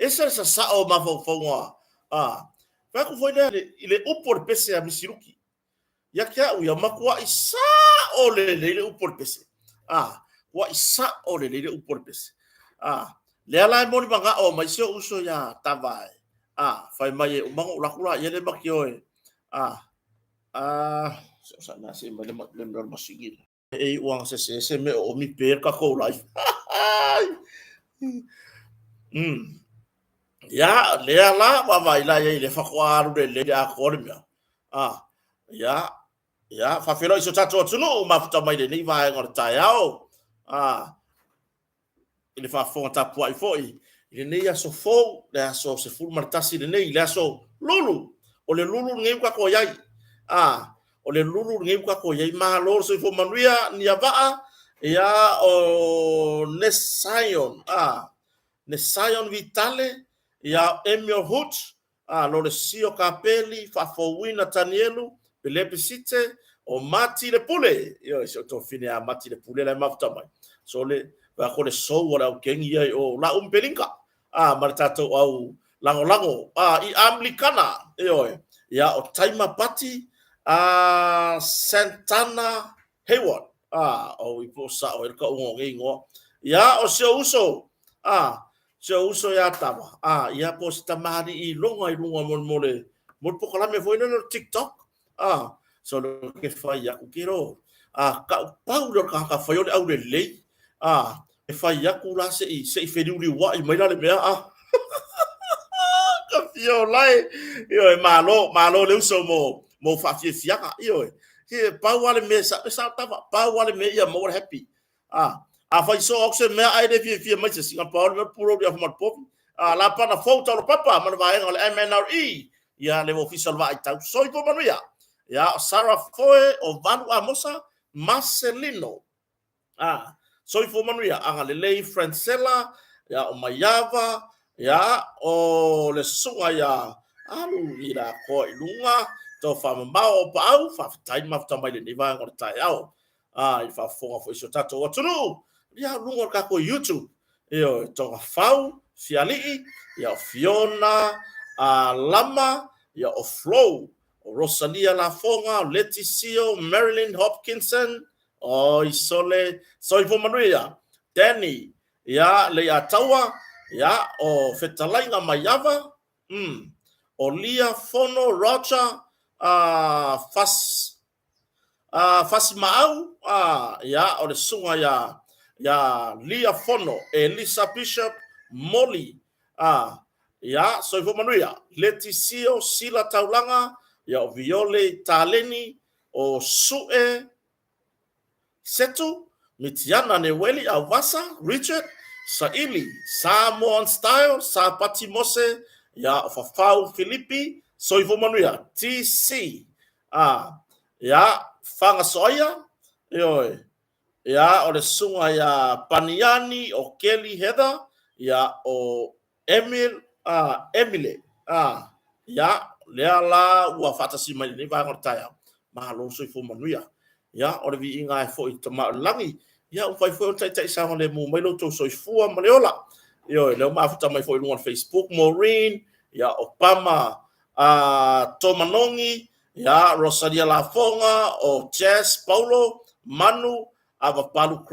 esa sa sao mafaufaua fa ku foi ile upor pese a misiruki ya kia u ya makua isa ole le upor pese wa isa ole le upor pese le ala mo ni manga o mai sio uso ya tavai fai mai o mango lakula ya le makio so sa na se mai le masigi e uang se me o mi per ka ko life ya le ala wa vai la le fa kwaru le a kormia ya fa felo iso tato tunu ma futa mai le vai ngor taiao ile fa fonta poi foi ile nei aso fo le aso se ful martasi le nei le aso lulu o le lulu ngei ka ko yai o le lulu ngei ka ko yai ma lo so fo manuia ni ava ya o Nesayon Vitale ya Emil Hut lo le sio capelli fa fo wina Tanielu Belepsite o Mati le Pule yo so to fine a Mati le Pule la mafta mai so le va ko le so wala kengi ai o la umpelinka martato au lango I Amlikana ya o Taima Pati Santana Hayward o iposa o ka ngo ya o se uso so ya tama ya posta mari I lunga mole mo pokola me foi no TikTok so ke fai ya kiro ka paulo ka foi o au le e fai ya kula se feriuri wa I mai le mea ka fio lai yo malo le uso mo fa fia yo ke pauale me sa tava pauale me ya more happy fai so oxe me ai de fia mai se Singapore me puro dia format pop la pana foto lo papa man vai ngol MNRE ya le official vai tau so ipo manu ya Sarah Foe o Vanu Amosa Marcelino so ipo manu anga le lei Francella ya o Mayava ya o le sunga ya alu ira ko ilunga to fa mbao pau fa tai mafta mai le vai ngol tai au I fa fonga fo iso tato watunu ya lungo ka ko YouTube yo to fau fiali ya Fiona Lama ya o Flow Rosalia Lafonga Leticio Marilyn Hopkinson isole so ipo manuia Danny ya le atawa ya o Fetalainga Mayava o Lia Fono Roger Fasimau ya o le sunga ya Lia Fono Elisa Bishop Molly ya so ipo manuia Leticio Sila Taulanga ya o Viole Taleni o Sue Setu Mitiana Neweli Avasa Richard Saili Samoan Style Sapati Mose ya Fafau Filipi so ipo manuia TC ya Fanga Soya ya o le sunga ya Paniani o Kelly Heather ya o Emile ya leala ua fatasi mai ni va ngortaya ma lo so fo manuia ya o le vi inga fo I tama langi ya o fai fo tai sa le mu mai lo to so fua maleola le ma futa mai fo on Facebook Maureen ya o Pama Tomanongi ya Rosalia Lafonga o Jess Paulo Manu ava palu